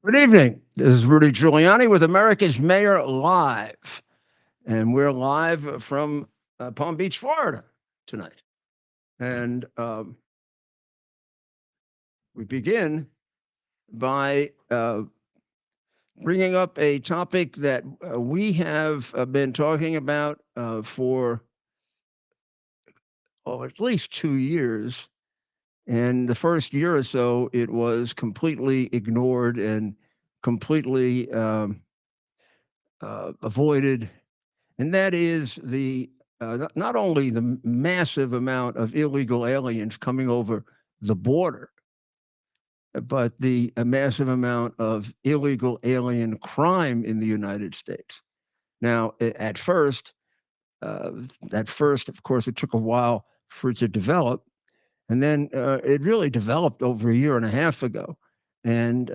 Good evening. This is Rudy Giuliani with America's Mayor Live. And we're live from Palm Beach, Florida tonight. And we begin by bringing up a topic that we have been talking about for at least 2 years. And the first year or so, it was completely ignored and completely avoided, and that is the not only the massive amount of illegal aliens coming over the border, but the massive amount of illegal alien crime in the United States. Now, uh, at first, of course, it took a while for it to develop, and then it really developed over a year and a half ago. And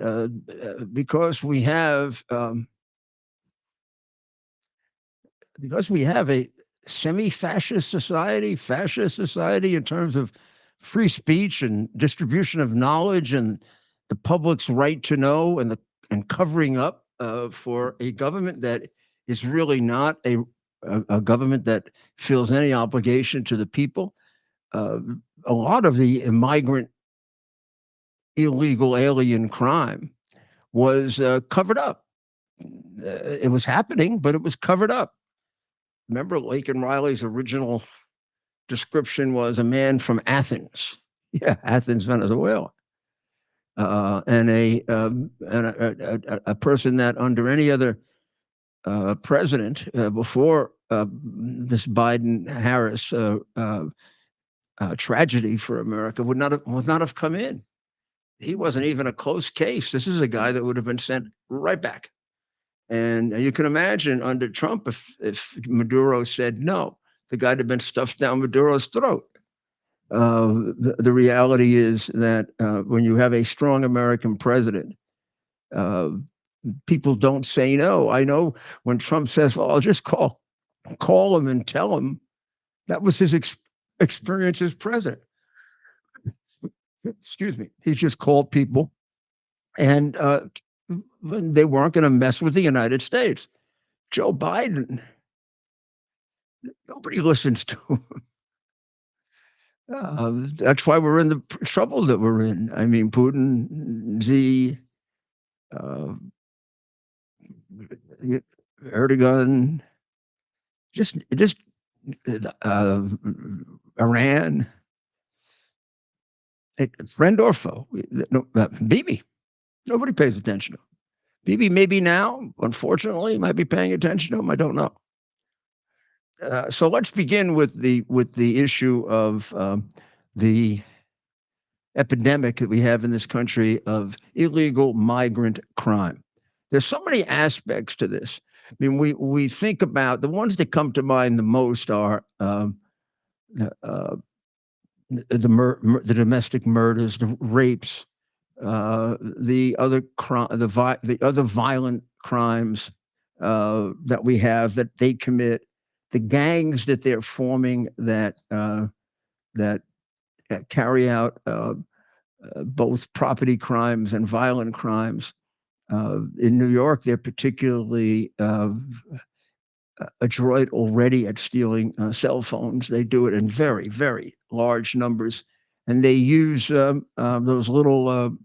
because we have a fascist society in terms of free speech and distribution of knowledge and the public's right to know and covering up for a government that is really not a government that feels any obligation to the people. Uh, a lot of the migrant illegal alien crime was covered up. It was happening, but it was covered up. Remember Laken Riley's original description was a man from Athens. Yeah, Athens, Venezuela. And a person that under any other president before this Biden Harris tragedy for America would not have come in. He wasn't even a close case. This is a guy that would have been sent right back. And you can imagine under Trump, if Maduro said no, the guy had been stuffed down Maduro's throat. The reality is that when you have a strong American president, uh, people don't say no. I know when Trump says, "Well, I'll just call him and tell him," that was his experience as president. Excuse me. He just called people, and they weren't going to mess with the United States. Joe Biden, nobody listens to him. That's why we're in the trouble that we're in. I mean, Putin, Xi, uh, Erdogan, just uh, Iran, friend or foe. No, Bibi, nobody pays attention to him. Bibi maybe now, unfortunately, might be paying attention to him. I don't know. So let's begin with the issue of the epidemic that we have in this country of illegal migrant crime. There's so many aspects to this. I mean, we think about the ones that come to mind the most are uh, the domestic murders, the rapes, the other violent crimes that we have that they commit, the gangs that they're forming that carry out both property crimes and violent crimes. In New York, they're particularly adroit already at stealing cell phones. They do it in very, very large numbers, and they use those little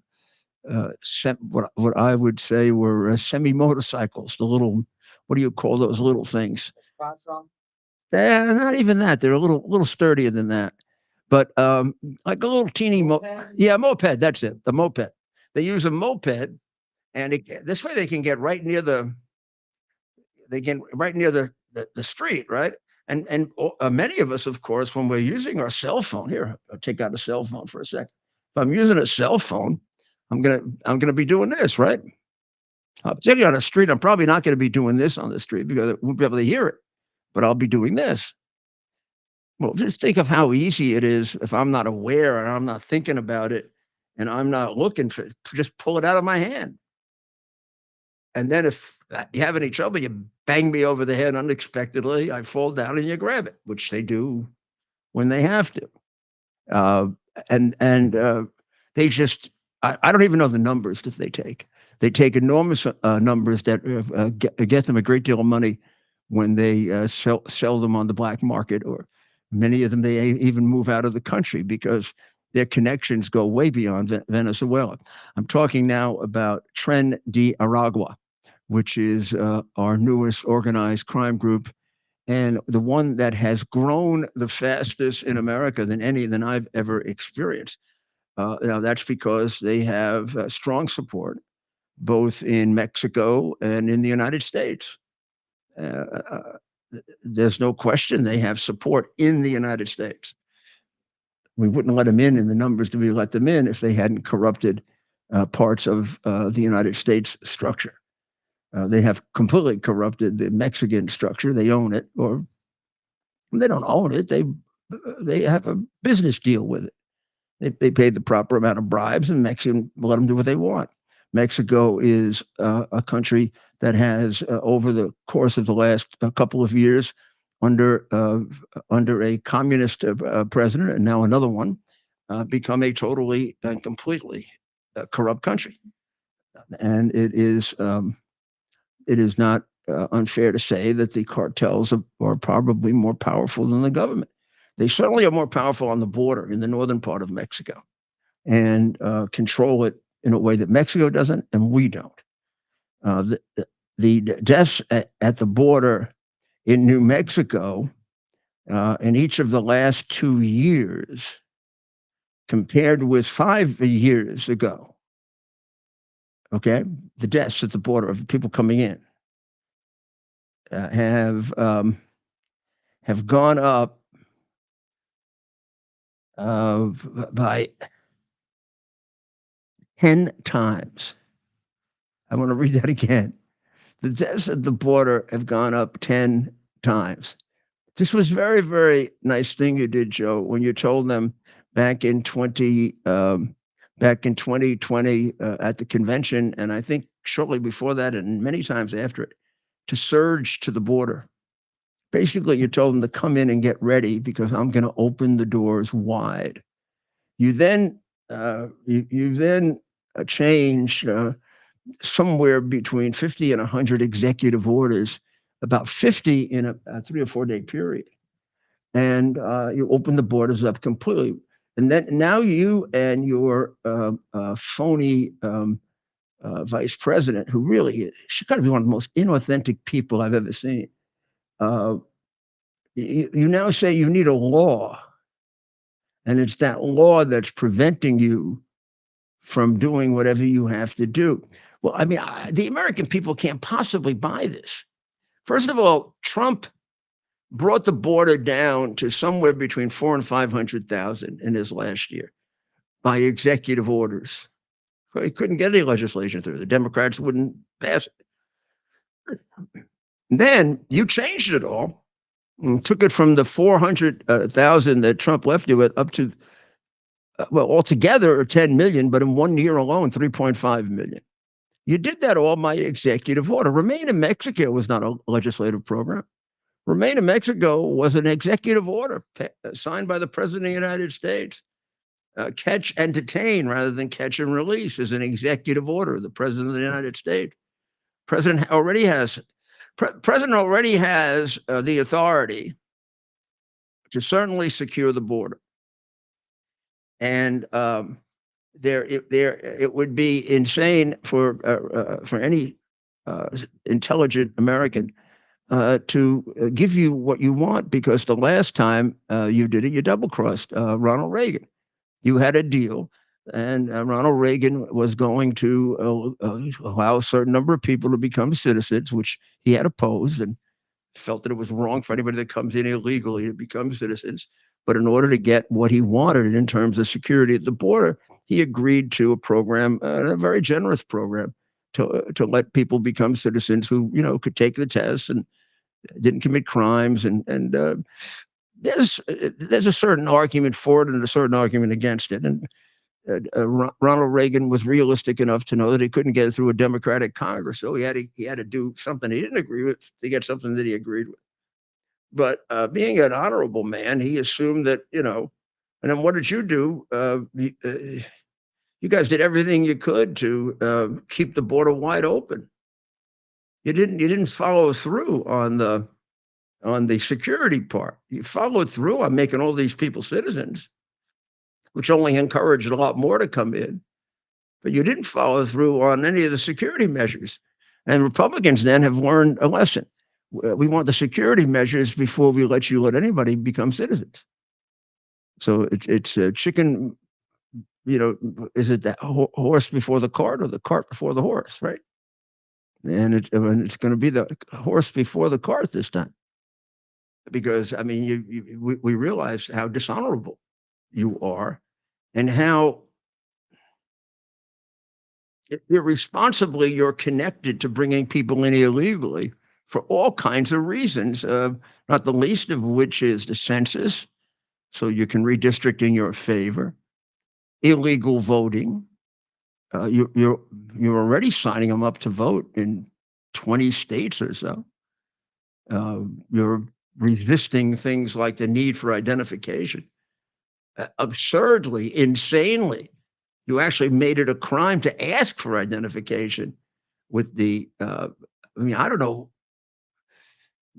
what I would say were semi motorcycles. The little, what do you call those little things? Not even that. They're a little sturdier than that. But like a little teeny yeah, moped. That's it. The moped. They use a moped, and this way they can get right near the street, right? And many of us, of course, when we're using our cell phone, here, I'll take out a cell phone for a second. If I'm using a cell phone, I'm gonna be doing this, right? Particularly on the street, I'm probably not going to be doing this on the street because I won't be able to hear it, but I'll be doing this. Well, just think of how easy it is if I'm not aware and I'm not thinking about it and I'm not looking for it, just pull it out of my hand. And then if you have any trouble, you bang me over the head unexpectedly, I fall down and you grab it, which they do when they have to. Uh, and they just, I don't even know the numbers that they take. They take enormous numbers that get them a great deal of money when they sell them on the black market, or many of them they even move out of the country because their connections go way beyond Venezuela. I'm talking now about Tren de Aragua, which is our newest organized crime group, and the one that has grown the fastest in America than any than I've ever experienced. Now that's because they have strong support both in Mexico and in the United States. Uh, uh, there's no question they have support in the United States. We wouldn't let them in the numbers that we let them in if they hadn't corrupted parts of the United States structure. They have completely corrupted the Mexican structure. They own it, or they don't own it. They have a business deal with it. They paid the proper amount of bribes, and Mexican let them do what they want. Mexico is a country that has, over the course of the last couple of years, under a communist president and now another one, become a totally and completely corrupt country. And it is not unfair to say that the cartels are probably more powerful than the government. They certainly are more powerful on the border in the northern part of Mexico, and control it in a way that Mexico doesn't and we don't. The deaths at the border in New Mexico in each of the last 2 years, compared with 5 years ago, okay, the deaths at the border of people coming in have gone up by 10 times. I want to read that again. The deaths at the border have gone up 10 times. This was very, very nice thing you did, Joe, when you told them back in 2020 at the convention, and I think shortly before that, and many times after it, to surge to the border. Basically, you told them to come in and get ready because I'm going to open the doors wide. You then change somewhere between 50 and 100 executive orders, about 50 in a 3 or 4 day period. And you open the borders up completely. And then now you and your phony vice president, who really, she's got to be one of the most inauthentic people I've ever seen. You now say you need a law, and it's that law that's preventing you from doing whatever you have to do. Well, I mean, the American people can't possibly buy this. First of all, Trump brought the border down to somewhere between 400,000 and 500,000 in his last year by executive orders. He couldn't get any legislation through. The Democrats wouldn't pass it. Then you changed it all and took it from the 400,000 that Trump left you with up to, well, altogether 10 million, but in 1 year alone, 3.5 million. You did that all by executive order. Remain in Mexico was not a legislative program. Remain in Mexico was an executive order signed by the President of the United States. Catch and detain rather than catch and release is an executive order of the President of the United States. President already has the authority to certainly secure the border. And it would be insane for any intelligent American to give you what you want, because the last time you did it, you double-crossed Ronald Reagan. You had a deal, and Ronald Reagan was going to allow a certain number of people to become citizens, which he had opposed and felt that it was wrong for anybody that comes in illegally to become citizens. But in order to get what he wanted in terms of security at the border, he agreed to a program, a very generous program, to let people become citizens who, could take the test and didn't commit crimes. And there's a certain argument for it and a certain argument against it. And Ronald Reagan was realistic enough to know that he couldn't get it through a Democratic Congress, so he had to do something he didn't agree with to get something that he agreed with. But being an honorable man, he assumed that, and then what did you do? You guys did everything you could to keep the border wide open. You didn't follow through on the security part. You followed through on making all these people citizens, which only encouraged a lot more to come in. But you didn't follow through on any of the security measures. And Republicans then have learned a lesson. We want the security measures before we let anybody become citizens. So it's a chicken, is it the horse before the cart or the cart before the horse, right? And it's going to be the horse before the cart this time. Because, I mean, we realize how dishonorable you are and how irresponsibly you're connected to bringing people in illegally for all kinds of reasons, not the least of which is the census, so you can redistrict in your favor, illegal voting. You're already signing them up to vote in 20 states or so. You're resisting things like the need for identification. Absurdly, insanely, you actually made it a crime to ask for identification with the, I don't know,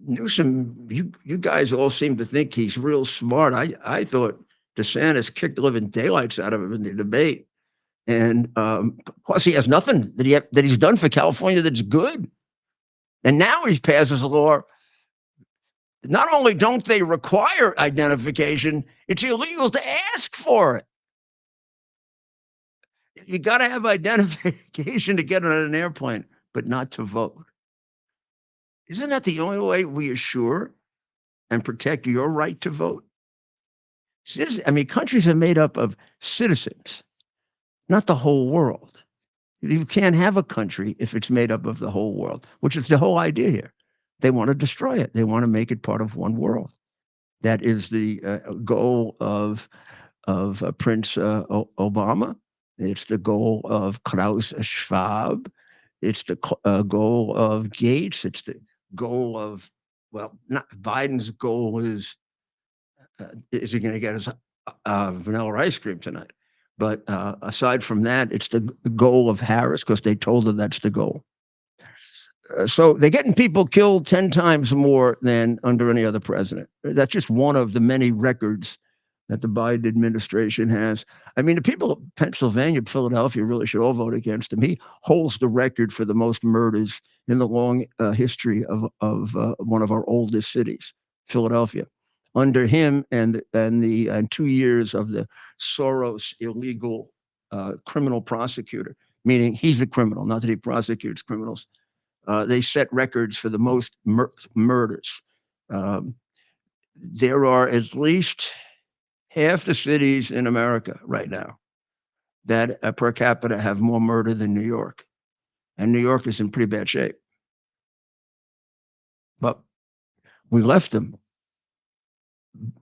Newsom, you guys all seem to think he's real smart. I thought DeSantis kicked the living daylights out of him in the debate. And plus, he has nothing that he's done for California that's good. And now he passes a law. Not only don't they require identification, it's illegal to ask for it. You got to have identification to get on an airplane, but not to vote. Isn't that the only way we assure and protect your right to vote? Countries are made up of citizens, not the whole world. You can't have a country if it's made up of the whole world, which is the whole idea here. They want to destroy it. They want to make it part of one world. That is the goal of Prince Obama. It's the goal of Klaus Schwab. It's the goal of Gates. It's the goal of, not Biden's goal is he going to get his vanilla ice cream tonight? But aside from that, it's the goal of Harris because they told her that's the goal. So they're getting people killed 10 times more than under any other president. That's just one of the many records that the Biden administration has. The people of Pennsylvania, Philadelphia really should all vote against him. He holds the record for the most murders in the long history of one of our oldest cities, Philadelphia. Under him and 2 years of the Soros illegal criminal prosecutor, meaning he's a criminal, not that he prosecutes criminals. They set records for the most murders. There are at least half the cities in America right now that per capita have more murder than New York. And New York is in pretty bad shape. But we left them,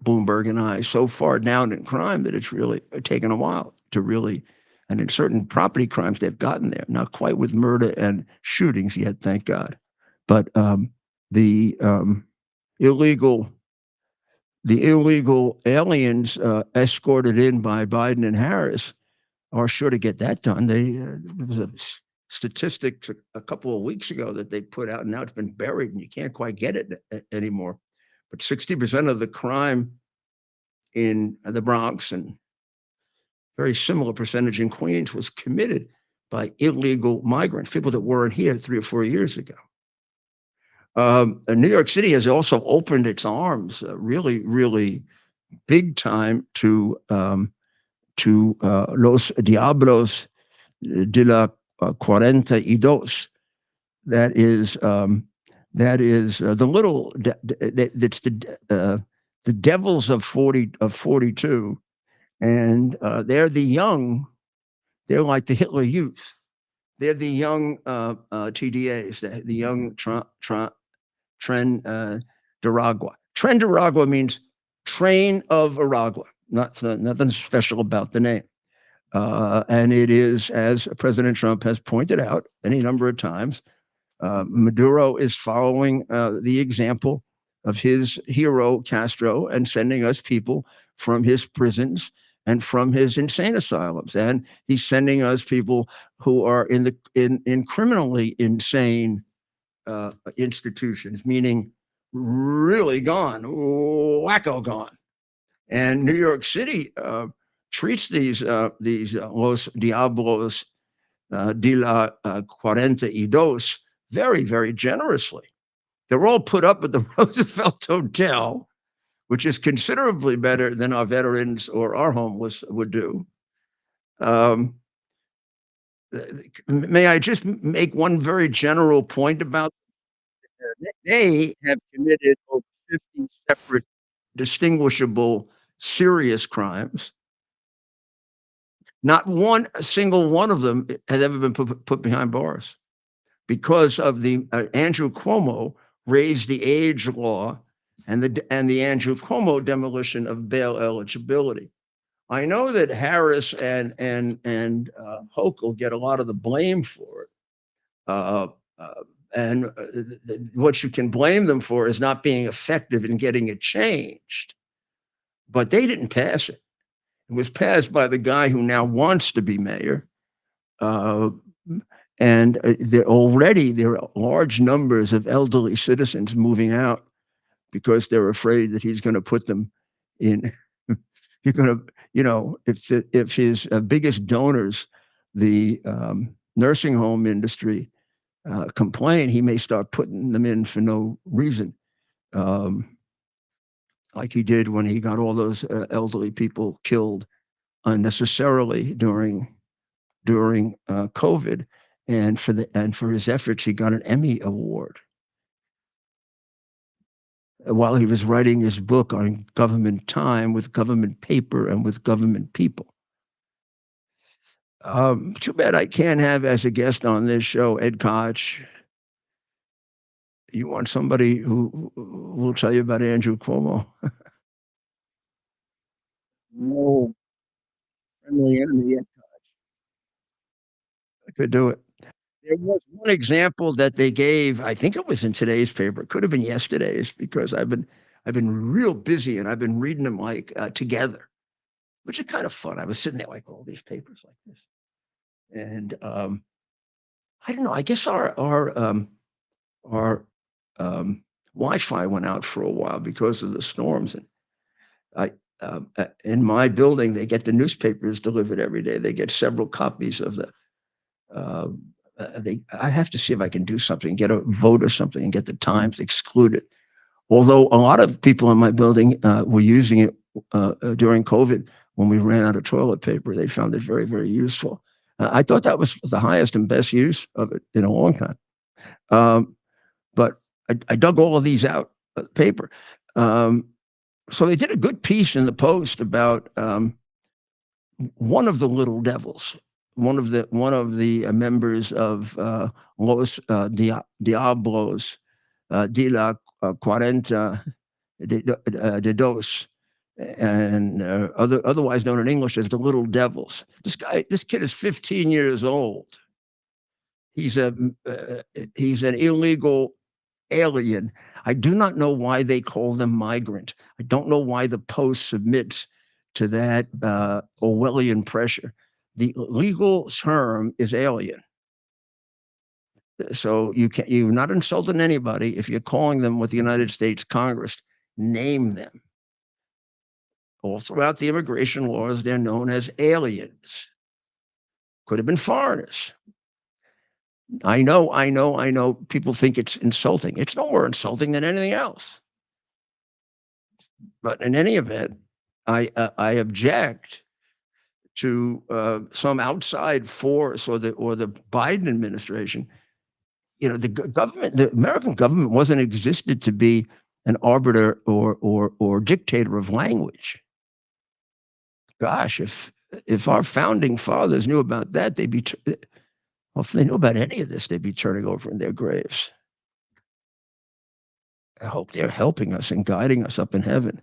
Bloomberg and I, so far down in crime that it's really taken a while to really, and in certain property crimes, they've gotten there. Not quite with murder and shootings yet, thank God. But the illegal aliens escorted in by Biden and Harris are sure to get that done. There was a statistic a couple of weeks ago that they put out, and now it's been buried, and you can't quite get it anymore. But 60% of the crime in the Bronx and very similar percentage in Queens was committed by illegal migrants, people that weren't here 3 or 4 years ago. New York City has also opened its arms really, really big time to Los Diablos de la 42. That is the little. That's the devils of 42, and they're the young. They're like the Hitler Youth. They're the young TDAs, the young Tren d'Aragua. Tren d'Aragua means train of Aragua. Nothing special about the name. And it is, as President Trump has pointed out any number of times, Maduro is following the example of his hero Castro and sending us people from his prisons and from his insane asylums. And he's sending us people who are in criminally insane institutions, meaning really gone, wacko gone. And New York City treats these Los Diablos de la 42 very, very generously. They're all put up at the Roosevelt Hotel, which is considerably better than our veterans or our homeless would do. Um, may I just make one very general point about they have committed over 50 separate distinguishable serious crimes. Not one single one of them has ever been put behind bars because of the Andrew Cuomo raised the age law and the Andrew Cuomo demolition of bail eligibility. I know that Harris and Hochul get a lot of the blame for it. Uh, uh, and what you can blame them for is not being effective in getting it changed. But they didn't pass it. It was passed by the guy who now wants to be mayor. Uh, and there are large numbers of elderly citizens moving out because they're afraid that he's going to put them in. You're going to, if his biggest donors, the nursing home industry, complain, he may start putting them in for no reason, like he did when he got all those elderly people killed unnecessarily during COVID, and for his efforts, he got an Emmy award while he was writing his book on government time with government paper and with government people. Too bad I can't have as a guest on this show Ed Koch. You want somebody who will tell you about Andrew Cuomo? No friendly enemy. I could do it. There was one example that they gave. I think it was in today's paper. It could have been yesterday's because I've been real busy and I've been reading them like together, which is kind of fun. I was sitting there like all these papers like this, and I don't know. I guess our Wi-Fi went out for a while because of the storms, and I. In my building, they get the newspapers delivered every day. They get several copies of the I have to see if I can do something, get a vote or something, and get the Times excluded. Although a lot of people in my building were using it during COVID when we ran out of toilet paper, they found it very, very useful. I thought that was the highest and best use of it in a long time. But I dug all of these out of the paper. So they did a good piece in the Post about one of the little devils, one of the members of Los Diablos de la 42, and otherwise known in English as the Little Devils. This kid is 15 years old. He's an illegal alien. I do not know why they call them migrant. I don't know why the Post submits to that Orwellian pressure. The legal term is alien. So you're not insulting anybody if you're calling them what the United States Congress name them. All throughout the immigration laws, they're known as aliens. Could have been foreigners. I know. People think it's insulting. It's no more insulting than anything else. But in any event, I object to some outside force or the Biden administration. The American government wasn't existed to be an arbiter or dictator of language. Gosh, if our founding fathers knew about that, they'd be. Well, if they knew about any of this, they'd be turning over in their graves. I hope they're helping us and guiding us up in heaven.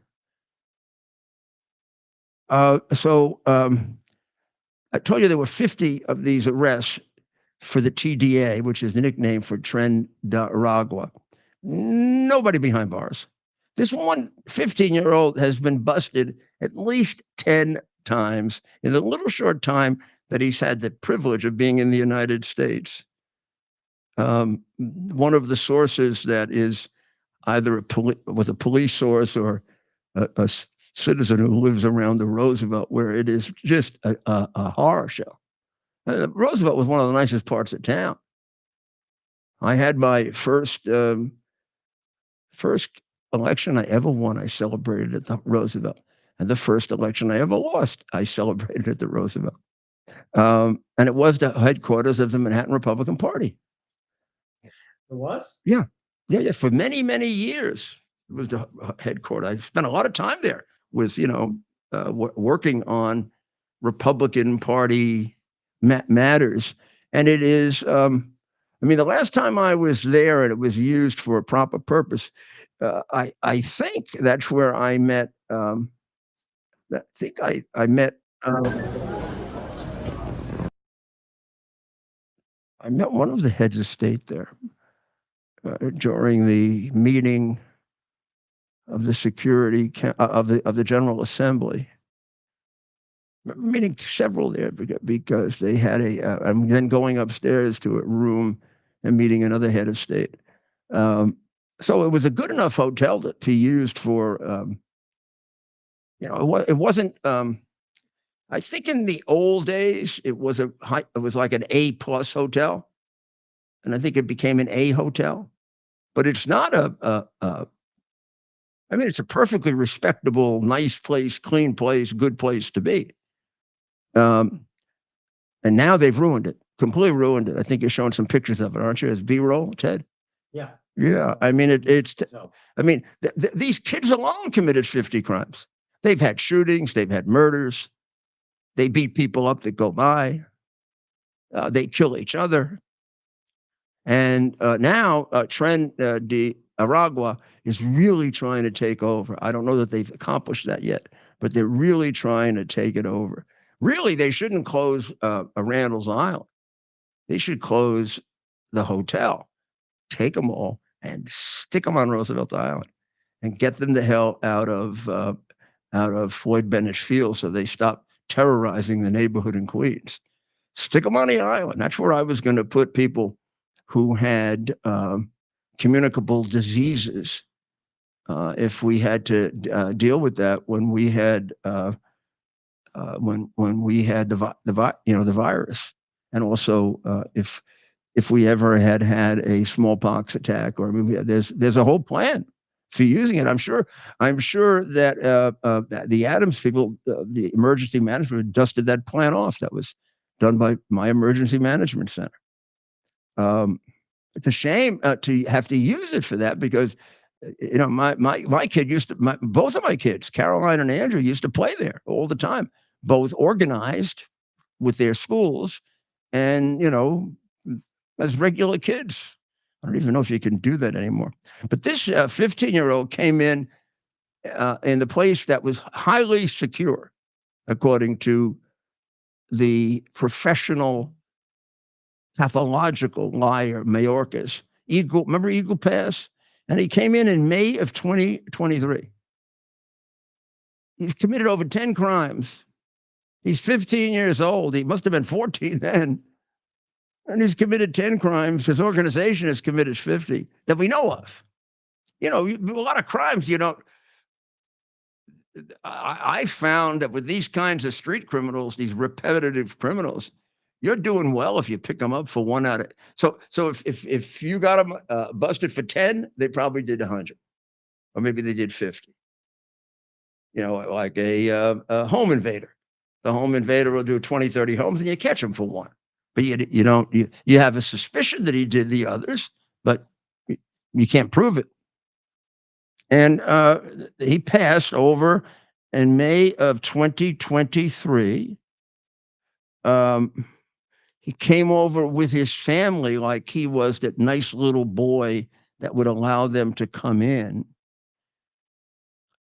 So I told you there were 50 of these arrests for the TDA, which is the nickname for Tren de Aragua. Nobody behind bars. This one 15-year-old has been busted at least 10 times in the little short time that he's had the privilege of being in the United States. One of the sources that is either with a police source or a citizen who lives around the Roosevelt, where it is just a horror show. Roosevelt was one of the nicest parts of town. I had my first election I ever won. I celebrated at the Roosevelt, and the first election I ever lost, I celebrated at the Roosevelt. And it was the headquarters of the Manhattan Republican Party. It was? Yeah. Yeah, yeah. For many, many years, it was the headquarters. I spent a lot of time there with, working on Republican Party matters. And it is, the last time I was there and it was used for a proper purpose, I think that's where I met, I think I met, I met one of the heads of state there during the meeting of the security of the General Assembly. Meeting several there because they had and then going upstairs to a room and meeting another head of state. So it was a good enough hotel to be used for, it wasn't. I think in the old days it was like an A plus hotel, and I think it became an A hotel. But it's not it's a perfectly respectable, nice place, clean place, good place to be. And now they've ruined it, completely ruined it. I think you're showing some pictures of it, aren't you, as B-roll, Ted? Yeah. Yeah. These kids alone committed 50 crimes. They've had shootings, they've had murders, they beat people up that go by, they kill each other. And now Tren de Aragua is really trying to take over. I don't know that they've accomplished that yet, but they're really trying to take it over. Really, they shouldn't close Randall's Island. They should close the hotel, take them all, and stick them on Roosevelt Island, and get them the hell out of Floyd Bennett Field, so they stop terrorizing the neighborhood in Queens. Stick them on the island. That's where I was going to put people who had communicable diseases. If we had to deal with that when we had when we had the virus, and also if we ever had a smallpox attack, or there's a whole plan for using it. I'm sure that the Adams people, the emergency management, dusted that plan off. That was done by my emergency management center. It's a shame to have to use it for that, because my kid both of my kids, Caroline and Andrew, used to play there all the time, both organized with their schools and as regular kids. I don't even know if you can do that anymore. But this 15-year-old came in the place that was highly secure, according to the professional pathological liar Mayorkas. Remember Eagle Pass? And he came in May of 2023. He's committed over 10 crimes. He's 15 years old. He must have been 14 then. And he's committed 10 crimes. His organization has committed 50 that we know of. A lot of crimes, I found that with these kinds of street criminals, these repetitive criminals, you're doing well if you pick them up for one out of. So if you got them busted for 10, they probably did 100, or maybe they did 50. Like a home invader. The home invader will do 20, 30 homes, and you catch him for one. But you have a suspicion that he did the others, but you can't prove it. And he passed over in May of 2023. He came over with his family like he was that nice little boy that would allow them to come in.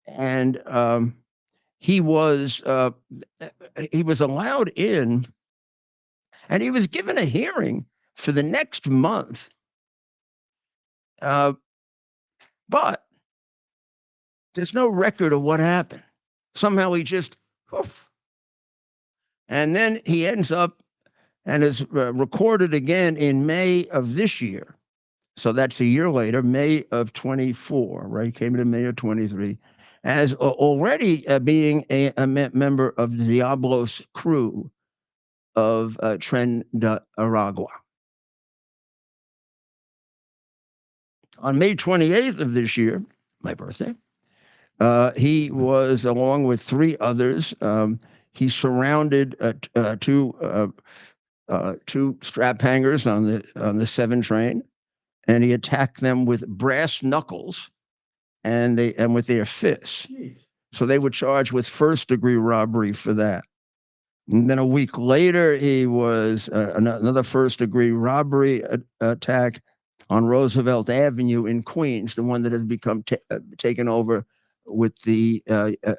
And he was allowed in, and he was given a hearing for the next month. But there's no record of what happened. Somehow he just, And then he ends up and is recorded again in May of this year. So that's a year later, May of 24, right? He came in May of 23, as already being a member of the Diablos crew of Tren de Aragua. On May 28th of this year, my birthday, he was, along with three others, he surrounded two strap hangers on the 7 train, and he attacked them with brass knuckles and with their fists. Jeez. So they were charged with first-degree robbery for that. And then a week later, he was another first-degree robbery attack on Roosevelt Avenue in Queens, the one that has become taken over with the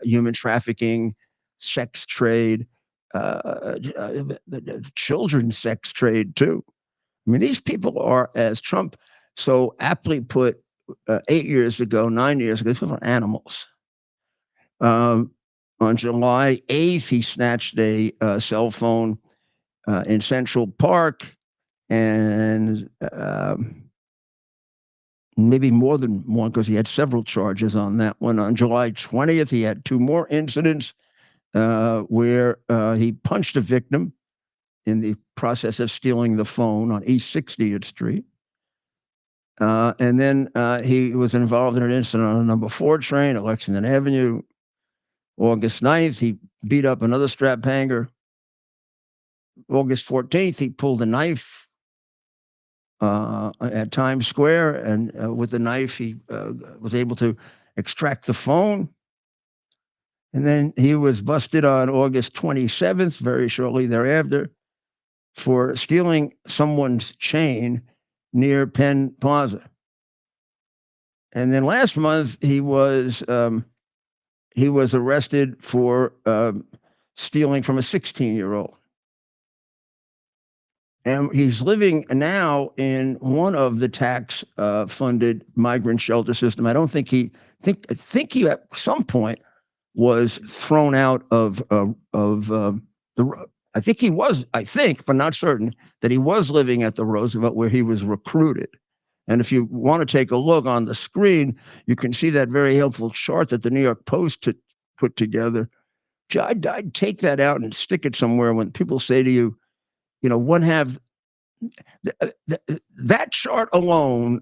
human trafficking, sex trade, the children's sex trade too. I mean, these people are, as Trump so aptly put 8 years ago, 9 years ago, these people are animals. On July 8th, he snatched a cell phone in Central Park, and maybe more than one, because he had several charges on that one. On July 20th, he had 2 more incidents where he punched a victim in the process of stealing the phone on East 60th Street. And then he was involved in an incident on a number 4 train at Lexington Avenue. August 9th, he beat up another strap hanger. August 14th, he pulled a knife at Times Square, and with the knife, he was able to extract the phone. And then he was busted on August 27th, very shortly thereafter, for stealing someone's chain near Penn Plaza. And then last month, he was arrested for stealing from a 16-year-old. And he's living now in one of the tax-funded migrant shelter system. I don't think he at some point was thrown out of the. I think he was. I think, but not certain, that he was living at the Roosevelt where he was recruited. And if you want to take a look on the screen, you can see that very helpful chart that the New York Post put together. I'd take that out and stick it somewhere when people say to you, one have that chart alone,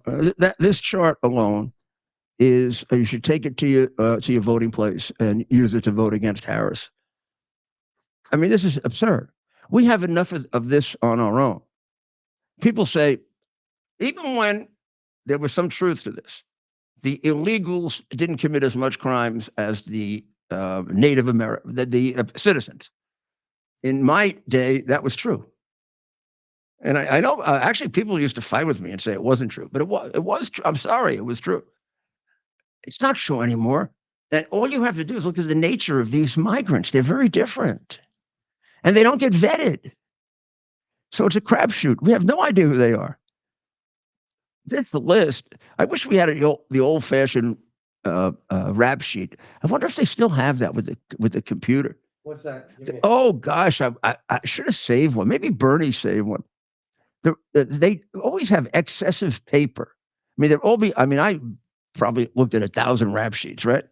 this chart alone is, you should take it to your voting place and use it to vote against Harris. I mean, this is absurd. We have enough of this on our own. People say, even when there was some truth to this, the illegals didn't commit as much crimes as the Native American, the citizens. In my day, that was true. And I know actually people used to fight with me and say it wasn't true, but it was true. I'm sorry, it was true. It's not true anymore. And all you have to do is look at the nature of these migrants. They're very different, and they don't get vetted. So it's a crapshoot. We have no idea who they are. That's the list. I wish we had the old-fashioned rap sheet. I wonder if they still have that with the computer. What's that? Oh gosh, I should have saved one. Maybe Bernie saved one. They always have excessive paper. I mean, I probably looked at 1,000 rap sheets, right?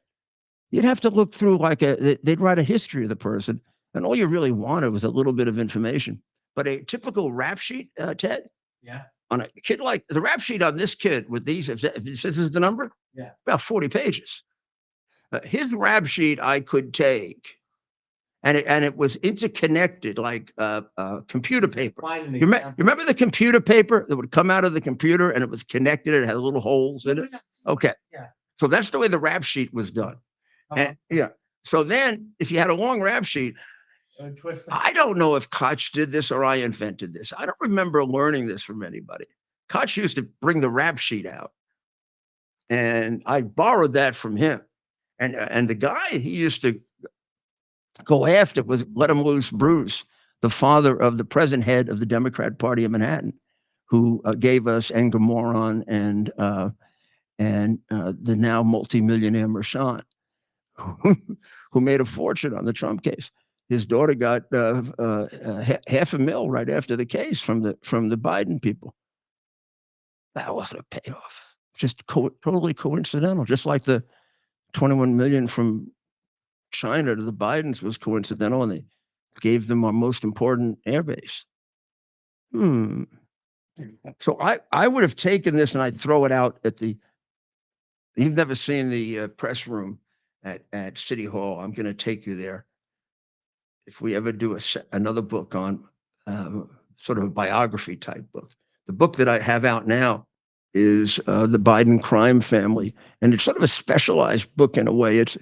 You'd have to look through they'd write a history of the person, and all you really wanted was a little bit of information. But a typical rap sheet, Ted, Yeah. on a kid like the rap sheet on this kid with these, if this is the number, Yeah. about 40 pages. His rap sheet I could take, and it was interconnected like computer paper. You remember the computer paper that would come out of the computer and it was connected? It had little holes in it. Okay. Yeah. So that's the way the rap sheet was done. And, yeah. So then, if you had a long rap sheet, I don't know if Koch did this or I invented this. I don't remember learning this from anybody. Koch used to bring the rap sheet out, and I borrowed that from him. And the guy he used to go after was Let Him Loose Bruce, the father of the present head of the Democrat Party of Manhattan, who gave us Engomoron and the now multimillionaire Mershon, who made a fortune on the Trump case. his daughter got $500,000 right after the case from the Biden people. That wasn't a payoff. Just totally coincidental. Just like the 21 million from China to the Bidens was coincidental, and they gave them our most important airbase. So I would have taken this and I'd throw it out at the. You've never seen the press room at City Hall. I'm going to take you there. If we ever do another book on sort of a biography type book, the book that I have out now is the Biden crime family, and it's sort of a specialized book in a way. It's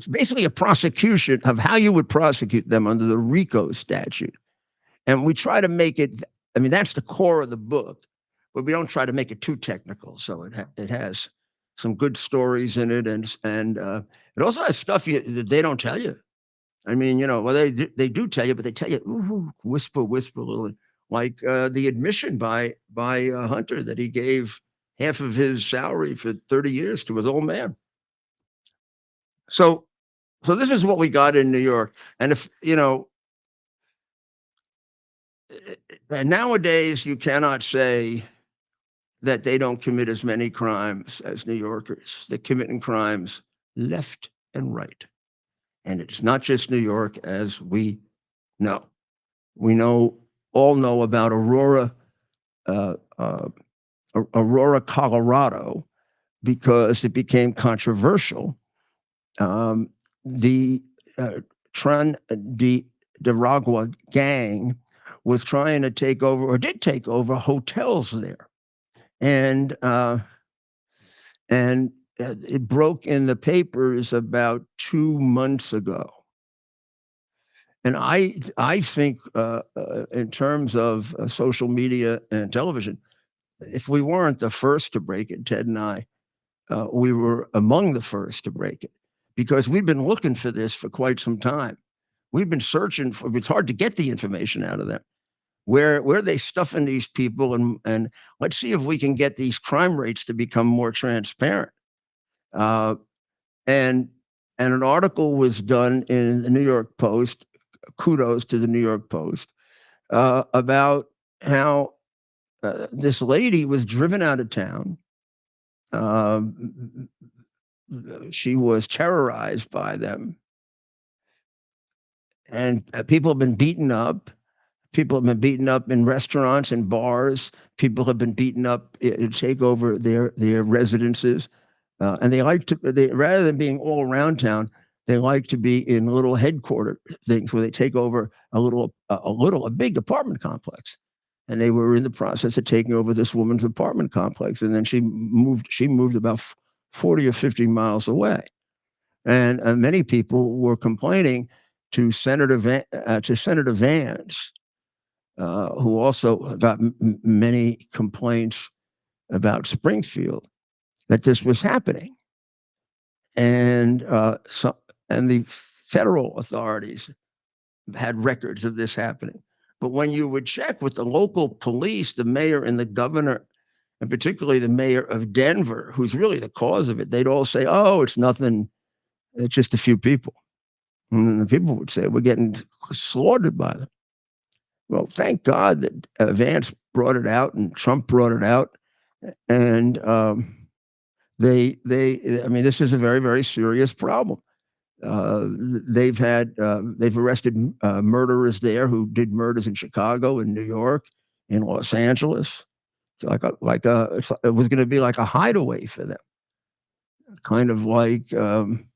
basically a prosecution of how you would prosecute them under the RICO statute, and we try to make it. I mean, that's the core of the book, but we don't try to make it too technical. So it has some good stories in it, and it also has stuff that they don't tell you. I mean, well, they do tell you, but they tell you whisper a little, like the admission by Hunter that he gave half of his salary for 30 years to his old man. So this is what we got in New York, and if and nowadays you cannot say that they don't commit as many crimes as New Yorkers. They're committing crimes left and right. And it's not just New York, as we know. We all know about Aurora, Colorado, because it became controversial. The Tran de Aragua gang was trying to take over, or did take over, hotels there. And it broke in the papers about 2 months ago. And I think in terms of social media and television, if we weren't the first to break it, Ted and I, we were among the first to break it, because we've been looking for this for quite some time. We've been searching for. It's hard to get the information out of them. Where are they stuffing these people? And let's see if we can get these crime rates to become more transparent. And an article was done in the New York Post. Kudos to the New York Post about how this lady was driven out of town. She was terrorized by them, and people have been beaten up. People have been beaten up in restaurants and bars. People have been beaten up to take over their residences. And they like to, rather than being all around town, they like to be in little headquarter things where they take over a big apartment complex. And they were in the process of taking over this woman's apartment complex. And then she moved about 40 or 50 miles away. And many people were complaining to Senator Vance, who also got many complaints about Springfield, that this was happening. And and the federal authorities had records of this happening. But when you would check with the local police, the mayor and the governor, and particularly the mayor of Denver, who's really the cause of it, they'd all say, "Oh, it's nothing. It's just a few people." And then the people would say, "We're getting slaughtered by them." Well, thank God that Vance brought it out and Trump brought it out, and I mean, this is a very, very serious problem. They've arrested murderers there who did murders in Chicago, in New York, in Los Angeles. It's it was going to be like a hideaway for them, kind of like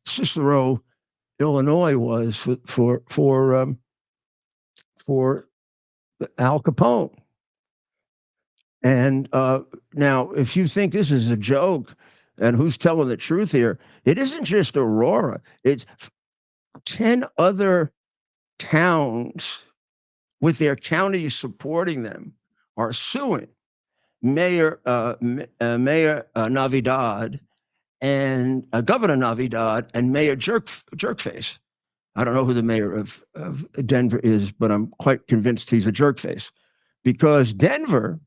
Cicero, Illinois was for Al Capone. And now, if you think this is a joke, and who's telling the truth here, it isn't just Aurora. It's 10 other towns with their counties supporting them are suing Mayor Navidad and Governor Navidad and Mayor Jerkface. I don't know who the mayor of Denver is, but I'm quite convinced he's a jerkface, because Denver,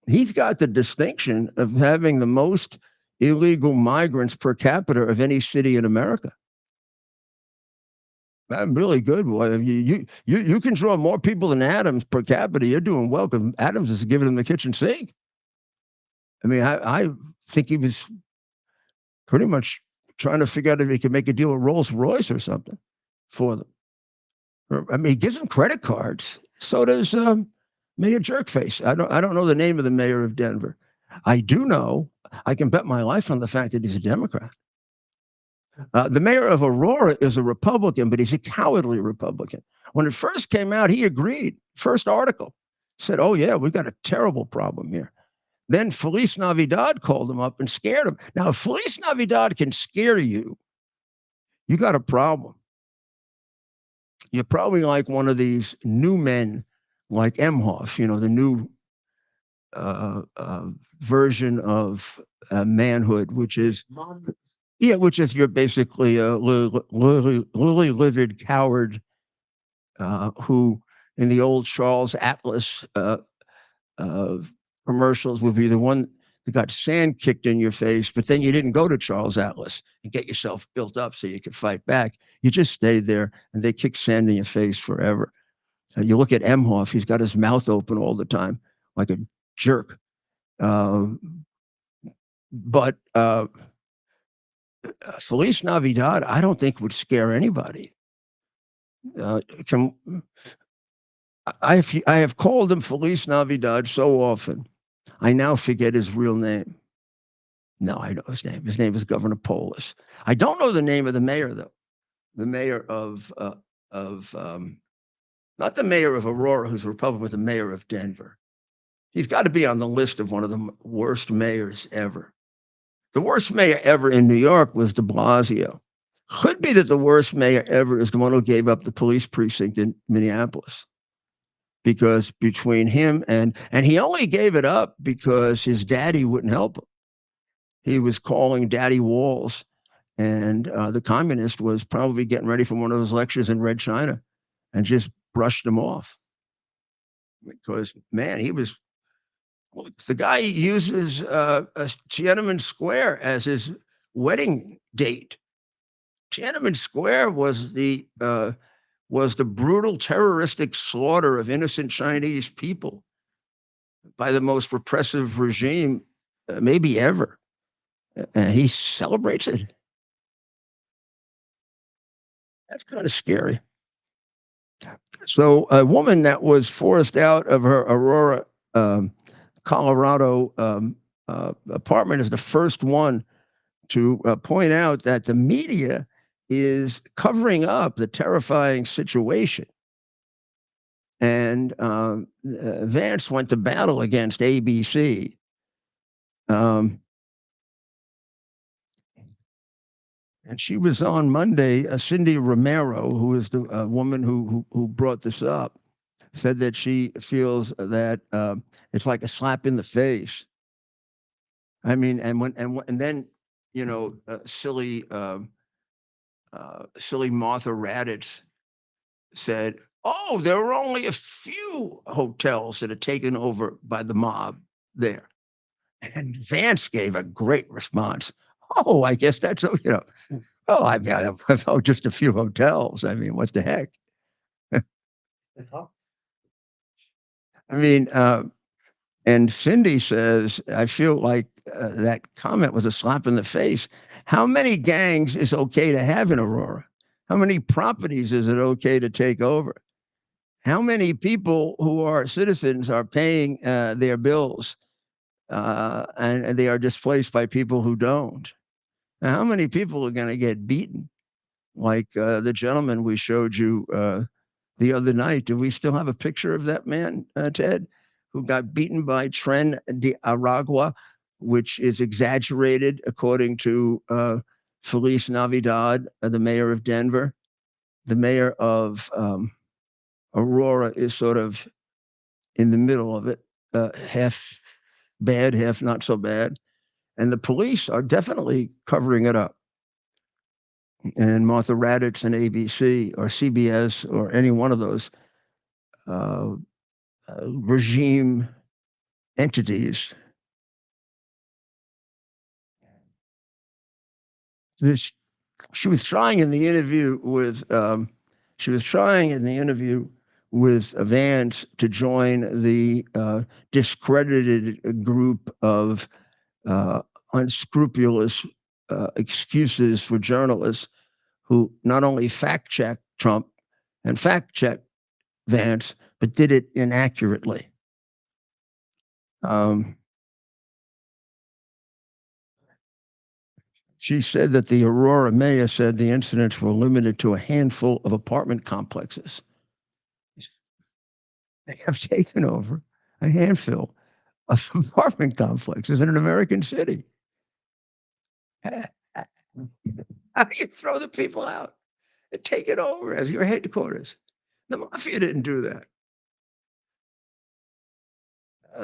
he's got the distinction of having the most illegal migrants per capita of any city in America. I'm really good, boy. You can draw more people than Adams per capita. You're doing well because Adams is giving them the kitchen sink. I mean, I think he was pretty much trying to figure out if he could make a deal with Rolls Royce or something for them. I mean, he gives them credit cards. So does Mayor Jerkface. I don't know the name of the mayor of Denver. I do know. I can bet my life on the fact that he's a Democrat. The mayor of Aurora is a Republican, but he's a cowardly Republican. When it first came out, he agreed. First article said, "Oh yeah, we've got a terrible problem here." Then Feliz Navidad called him up and scared him. Now, if Feliz Navidad can scare you, you got a problem. You're probably like one of these new men, like Emhoff, the new version of manhood, which is which is you're basically a lily livered coward who, in the old Charles Atlas uh, commercials, would be the one that got sand kicked in your face, but then you didn't go to Charles Atlas and get yourself built up so you could fight back. You just stayed there, and they kick sand in your face forever. You look at Emhoff; he's got his mouth open all the time, like a jerk. But Feliz Navidad, I don't think would scare anybody. Can I have called him Feliz Navidad so often, I now forget his real name. No, I know his name. His name is Governor Polis. I don't know the name of the mayor though. The mayor of not the mayor of Aurora, who's a Republican, but the mayor of Denver. He's got to be on the list of one of the worst mayors ever. The worst mayor ever in New York was de Blasio. Could be that the worst mayor ever is the one who gave up the police precinct in Minneapolis. Because between him and he only gave it up because his daddy wouldn't help him. He was calling Daddy Walls, and the communist was probably getting ready for one of those lectures in Red China and just brushed him off. Because, man, he was the guy uses Tiananmen Square as his wedding date. Tiananmen Square was the brutal terroristic slaughter of innocent Chinese people by the most repressive regime maybe ever. He celebrates it. That's kind of scary. So, a woman that was forced out of her Aurora, Colorado apartment is the first one to point out that the media is covering up the terrifying situation. And Vance went to battle against ABC. And she was on Monday. Cindy Romero, who is the woman who brought this up, said that she feels that it's like a slap in the face. I mean, and then silly silly Martha Raddatz said, "Oh, there are only a few hotels that are taken over by the mob there." And Vance gave a great response. "Oh, I guess that's Oh, I mean, oh, just a few hotels. I mean, what the heck?" I mean, and Cindy says, "I feel like that comment was a slap in the face. How many gangs is okay to have in Aurora? How many properties is it okay to take over? How many people who are citizens are paying their bills and they are displaced by people who don't? Now, how many people are going to get beaten? Like the gentleman we showed you the other night. Do we still have a picture of that man, Ted, who got beaten by Tren de Aragua, which is exaggerated according to Feliz Navidad, the mayor of Denver? The mayor of Aurora is sort of in the middle of it, half bad, half not so bad. And the police are definitely covering it up. And Martha Raddatz and ABC or CBS or any one of those uh, regime entities this, she was trying in the interview with Vance to join the discredited group of unscrupulous excuses for journalists who not only fact checked Trump and fact checked Vance, but did it inaccurately. She said that the Aurora mayor said the incidents were limited to a handful of apartment complexes. They have taken over a handful of apartment complexes in an American city. How do you throw the people out and take it over as your headquarters? The mafia didn't do that.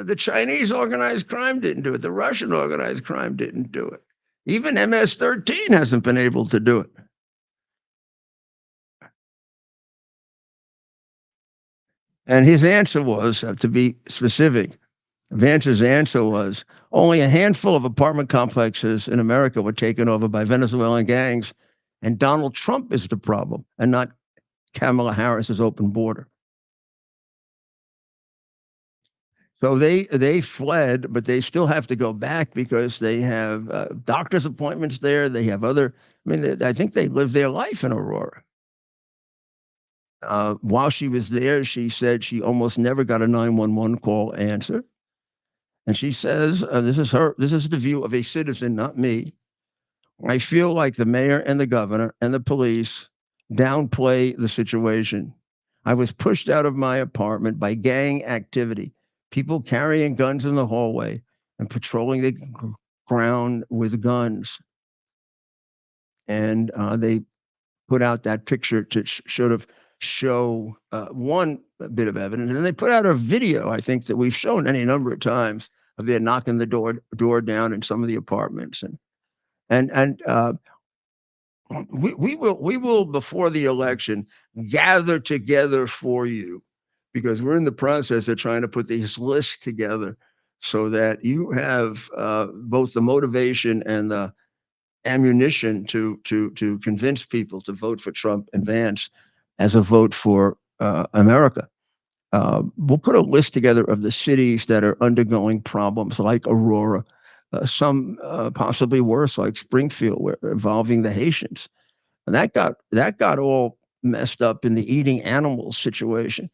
The Chinese organized crime didn't do it. The Russian organized crime didn't do it. Even MS-13 hasn't been able to do it. And his answer was, to be specific, Vance's answer was, only a handful of apartment complexes in America were taken over by Venezuelan gangs, and Donald Trump is the problem, and not Kamala Harris's open border. So they fled, but they still have to go back because they have doctor's appointments there. They have other. I mean, I think they live their life in Aurora. While she was there, she said she almost never got a 911 call answer. And she says, this is the view of a citizen, not me. I feel like the mayor and the governor and the police downplay the situation. I was pushed out of my apartment by gang activity, people carrying guns in the hallway and patrolling the ground with guns. And they put out that picture to sort of show one bit of evidence. And then they put out a video, I think, that we've shown any number of times of their knocking the door down in some of the apartments. And we will before the election gather together for you, because we're in the process of trying to put these lists together so that you have both the motivation and the ammunition to convince people to vote for Trump and Vance as a vote for America. We'll put a list together of the cities that are undergoing problems like Aurora, some possibly worse like Springfield, involving the Haitians, and that got all messed up in the eating animals situation.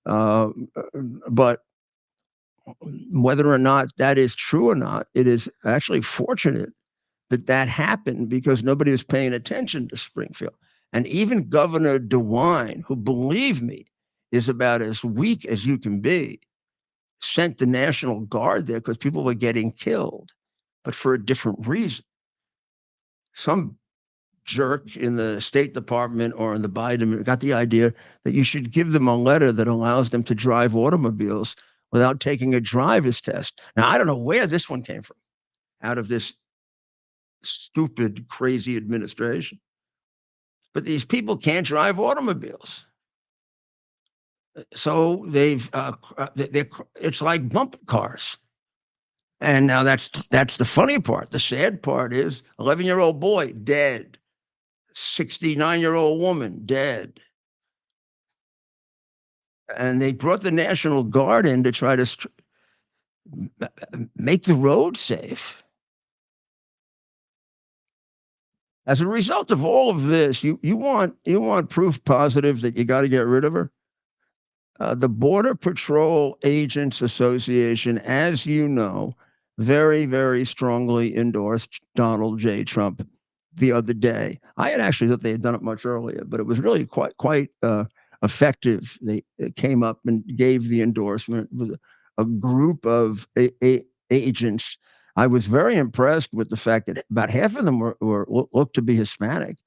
But whether or not that is true or not, it is actually fortunate that happened because nobody was paying attention to Springfield. And even Governor DeWine, who, believe me, is about as weak as you can be, sent the National Guard there because people were getting killed, but for a different reason. Some jerk in the State Department or in the Biden got the idea that you should give them a letter that allows them to drive automobiles without taking a driver's test. Now, I don't know where this one came from, out of this stupid, crazy administration. But these people can't drive automobiles. So it's like bumper cars. And now that's the funny part. The sad part is 11-year-old boy dead, 69-year-old woman dead. And they brought the National Guard in to try to make the road safe. As a result of all of this, you want proof positive that you got to get rid of her? The Border Patrol Agents Association, as you know, very, very strongly endorsed Donald J. Trump the other day. I had actually thought they had done it much earlier, but it was really quite effective. They came up and gave the endorsement with a group of agents. I was very impressed with the fact that about half of them looked to be Hispanic,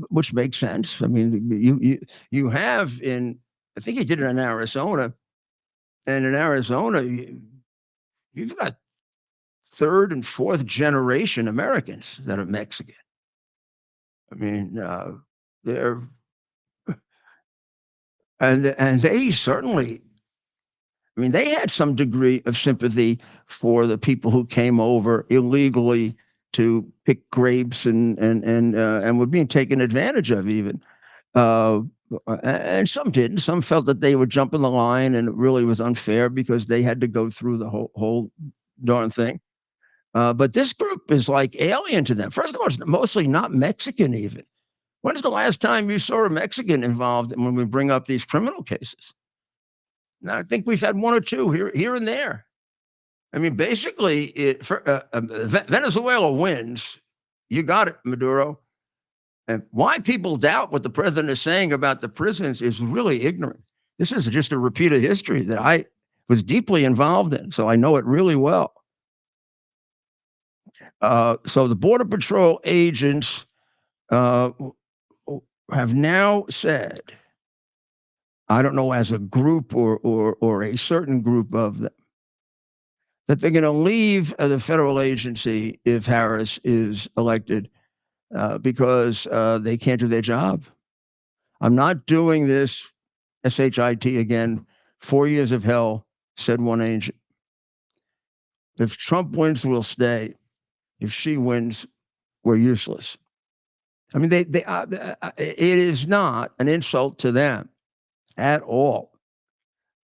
which makes sense. I mean, you have in, I think he did it in Arizona, and in Arizona, you've got third and fourth generation Americans that are Mexican. I mean, they're and they certainly, I mean, they had some degree of sympathy for the people who came over illegally to pick grapes and were being taken advantage of even. And some didn't. Some felt that they were jumping the line and it really was unfair because they had to go through the whole darn thing. But this group is like alien to them. First of all, it's mostly not Mexican even. When's the last time you saw a Mexican involved when we bring up these criminal cases? Now, I think we've had one or two here and there. I mean, basically, Venezuela wins. You got it, Maduro. And why people doubt what the president is saying about the prisons is really ignorant. This is just a repeat of history that I was deeply involved in, so I know it really well. So the Border Patrol agents have now said, I don't know, as a group or a certain group of them, that they're going to leave the federal agency if Harris is elected because they can't do their job. I'm not doing this SHIT again. 4 years of hell, said one agent. If Trump wins, we'll stay. If she wins, we're useless. I mean, it is not an insult to them at all.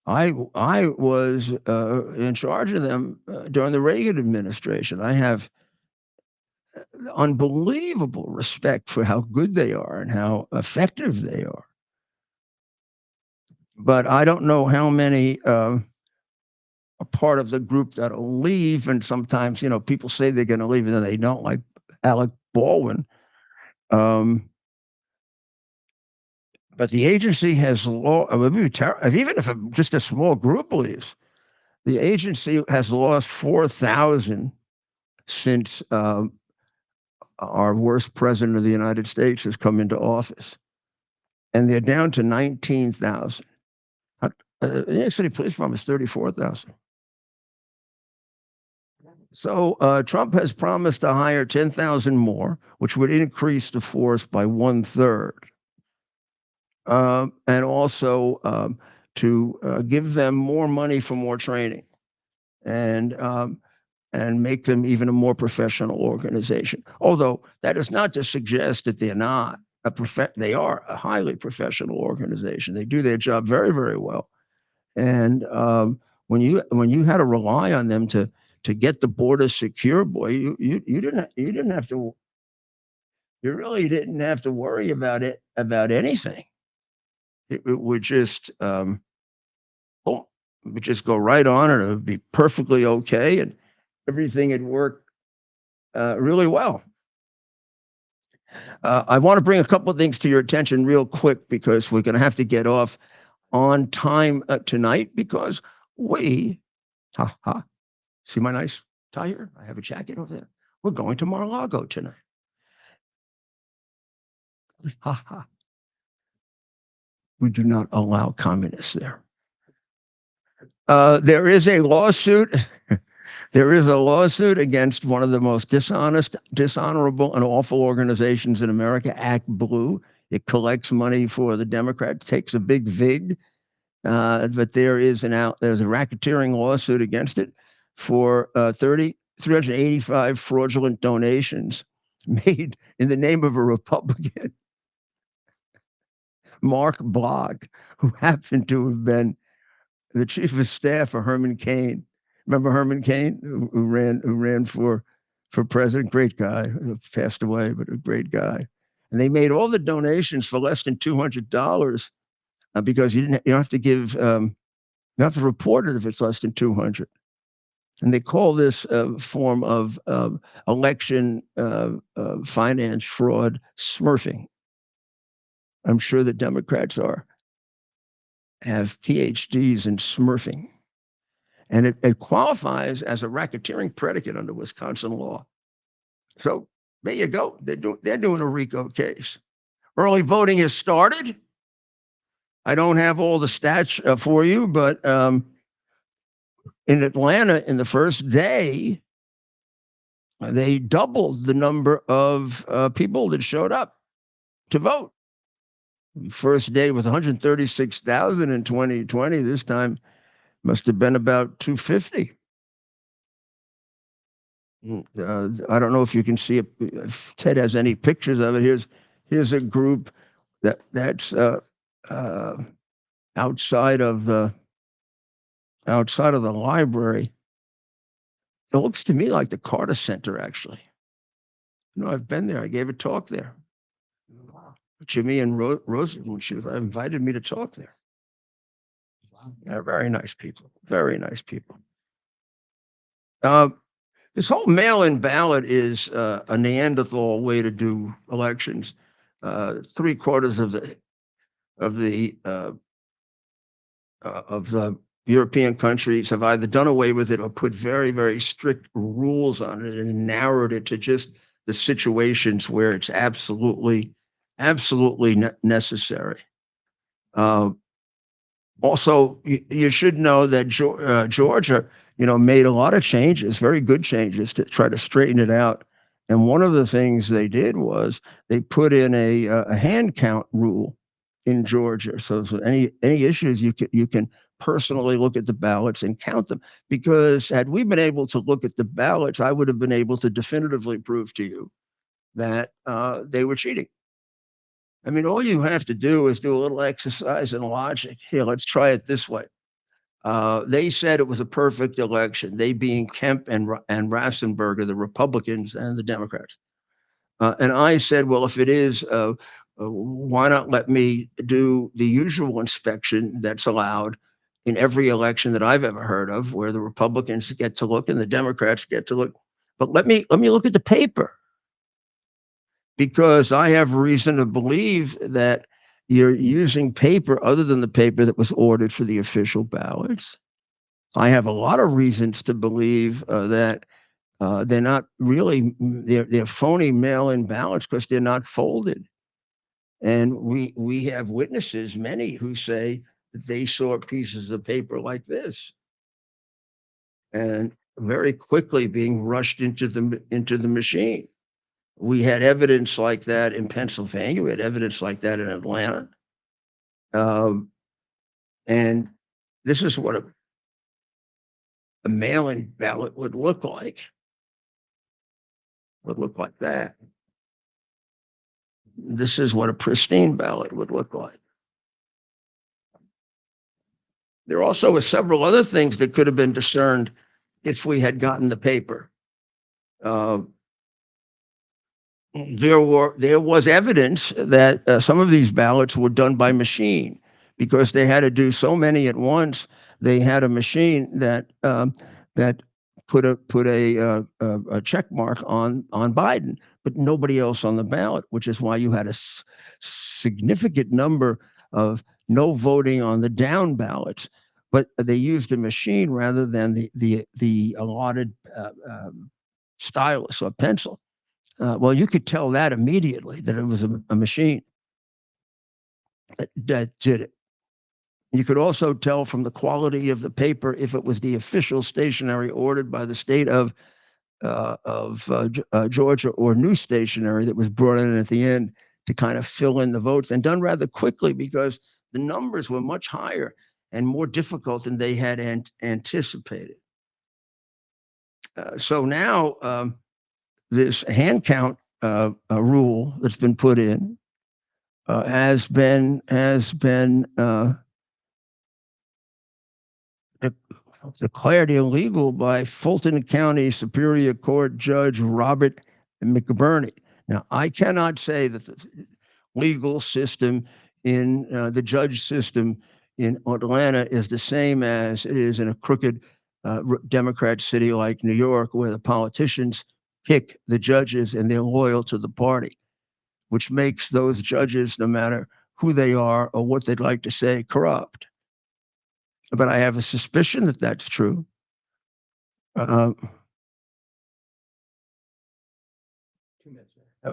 I was in charge of them during the Reagan administration. I have unbelievable respect for how good they are and how effective they are. But I don't know how many are part of the group that'll leave. And sometimes, people say they're going to leave and then they don't, like Alec Baldwin. But the agency has even if just a small group leaves, the agency has lost 4,000 since our worst president of the United States has come into office. And they're down to 19,000. The New York City Police Department is 34,000. So Trump has promised to hire 10,000 more, which would increase the force by 1/3. And also to give them more money for more training and make them even a more professional organization. Although that is not to suggest that they're not they are a highly professional organization. They do their job very, very well. And when you had to rely on them to get the border secure, boy, you really didn't have to worry about anything. It would just boom, it would just go right on, and it would be perfectly okay, and everything would work really well. I want to bring a couple of things to your attention real quick because we're going to have to get off on time tonight because see my nice tie here? I have a jacket over there. We're going to Mar-a-Lago tonight. We do not allow communists there. There is a lawsuit. There is a lawsuit against one of the most dishonest, dishonorable, and awful organizations in America, ActBlue. It collects money for the Democrats, takes a big vig, but there's a racketeering lawsuit against it for 385 fraudulent donations made in the name of a Republican, Mark Blogg, who happened to have been the chief of staff for Herman Cain. Remember Herman Cain, who ran for president? Great guy, passed away, but a great guy. And they made all the donations for less than $200 because you don't have to give, you have to report it if it's less than 200. And they call this form of election finance fraud smurfing. I'm sure the Democrats have PhDs in smurfing. And it qualifies as a racketeering predicate under Wisconsin law. So there you go. They're doing a RICO case. Early voting has started. I don't have all the stats for you, but in Atlanta, in the first day, they doubled the number of people that showed up to vote. First day was 136,000 in 2020. This time must have been about 250. I don't know if you can see it, if Ted has any pictures of it. Here's a group that's uh, outside of the library. It looks to me like the Carter Center, actually. I've been there. I gave a talk there. Jimmy and Roosevelt invited me to talk there. They're very nice people. Very nice people. This whole mail-in ballot is a Neanderthal way to do elections. Three-quarters of the European countries have either done away with it or put very, very strict rules on it and narrowed it to just the situations where it's absolutely necessary. Also, you should know that Georgia, made a lot of changes, very good changes to try to straighten it out. And one of the things they did was they put in a hand count rule in Georgia. So any issues, you can personally look at the ballots and count them. Because had we been able to look at the ballots, I would have been able to definitively prove to you that they were cheating. I mean, all you have to do is do a little exercise in logic. Here, let's try it this way. They said it was a perfect election. They being Kemp and Rassenberger, the Republicans and the Democrats. And I said, well, if it is, why not let me do the usual inspection that's allowed in every election that I've ever heard of, where the Republicans get to look and the Democrats get to look. But let me look at the paper, because I have reason to believe that you're using paper other than the paper that was ordered for the official ballots. I have a lot of reasons to believe that they're not really, they're phony mail-in ballots because they're not folded. And we have witnesses, many, who say that they saw pieces of paper like this and very quickly being rushed into the machine. We had evidence like that in Pennsylvania. We had evidence like that in Atlanta. Um, and this is what a mail-in ballot would look like. Would look like that. This is what a pristine ballot would look like. There also were several other things that could have been discerned if we had gotten the paper. Uh, there was evidence that some of these ballots were done by machine, because they had to do so many at once. They had a machine that put a check mark on Biden, but nobody else on the ballot, which is why you had a significant number of no voting on the down ballots. But they used a machine rather than the allotted stylus or pencil. Well, you could tell that immediately that it was a machine that did it. You could also tell from the quality of the paper if it was the official stationery ordered by the state of Georgia, or new stationery that was brought in at the end to kind of fill in the votes, and done rather quickly because the numbers were much higher and more difficult than they had anticipated. So now this hand count rule that's been put in has been declared illegal by Fulton County Superior Court Judge Robert McBurney. Now, I cannot say that the legal system in the judge system in Atlanta is the same as it is in a crooked Democrat city like New York, where the politicians pick the judges and they're loyal to the party, which makes those judges, no matter who they are or what they'd like to say, corrupt. But I have a suspicion that that's true. Uh,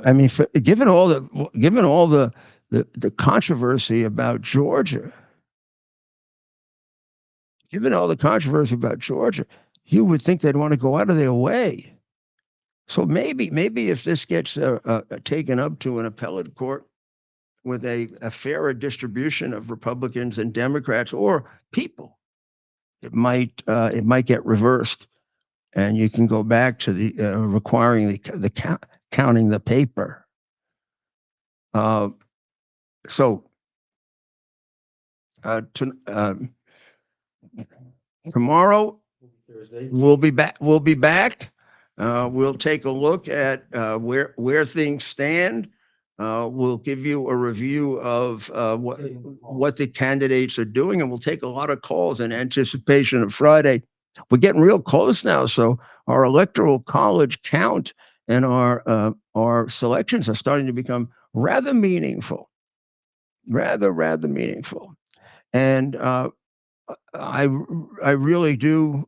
I mean, given all the controversy about Georgia, you would think they'd want to go out of their way. So maybe if this gets taken up to an appellate court with a fairer distribution of Republicans and Democrats or people, it might get reversed. and you can go back to the requiring the counting the paper. Tomorrow Thursday. we'll be back. We'll take a look at where things stand. We'll give you a review of what the candidates are doing, and we'll take a lot of calls in anticipation of Friday. We're getting real close now, so our electoral college count and our selections are starting to become rather meaningful, rather meaningful, and I really do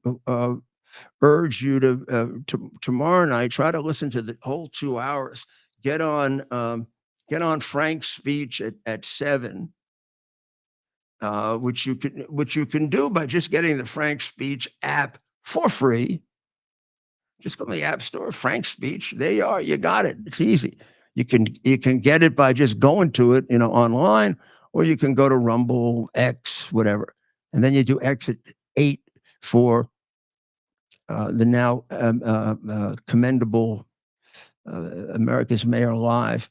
urge you to tomorrow night try to listen to the whole 2 hours. Get on Frank's speech at 7, which you can do by just getting the Frank Speech app for free. Just go to the App Store, Frank Speech. There you are. You got it. It's easy. You can get it by just going to it, online, or you can go to Rumble, X, whatever, and then you do X at 8 for the now commendable America's Mayor Live.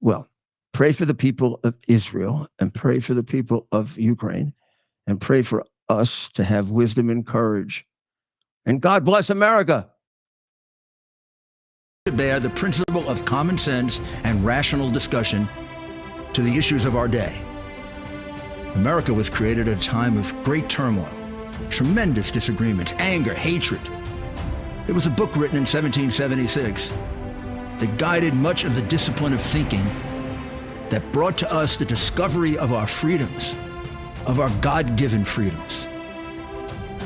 Well, pray for the people of Israel and pray for the people of Ukraine and pray for us to have wisdom and courage. And God bless America. To bear the principle of common sense and rational discussion to the issues of our day. America was created at a time of great turmoil, tremendous disagreements, anger, hatred. There was a book written in 1776 that guided much of the discipline of thinking that brought to us the discovery of our freedoms, of our God-given freedoms.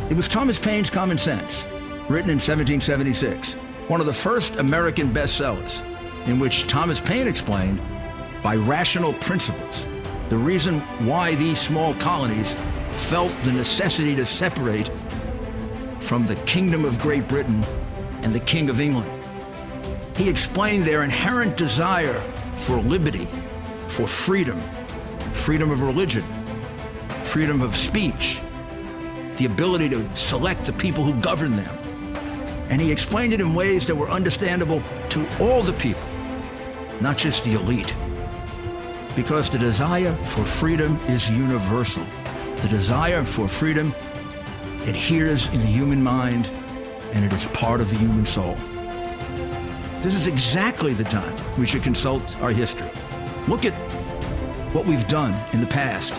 It was Thomas Paine's Common Sense, written in 1776, one of the first American bestsellers, in which Thomas Paine explained, by rational principles, the reason why these small colonies felt the necessity to separate from the Kingdom of Great Britain and the King of England. He explained their inherent desire for liberty, for freedom, freedom of religion, freedom of speech, the ability to select the people who govern them. And he explained it in ways that were understandable to all the people, not just the elite. Because the desire for freedom is universal. The desire for freedom adheres in the human mind, and it is part of the human soul. This is exactly the time we should consult our history. Look at what we've done in the past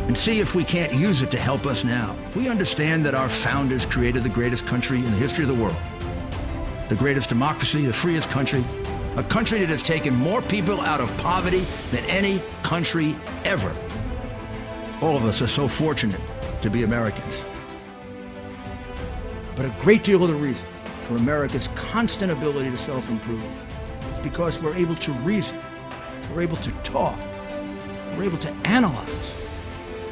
and see if we can't use it to help us now. We understand that our founders created the greatest country in the history of the world, the greatest democracy, the freest country, a country that has taken more people out of poverty than any country ever. All of us are so fortunate to be Americans. But a great deal of the reason for America's constant ability to self-improve is because we're able to reason, we're able to talk, we're able to analyze,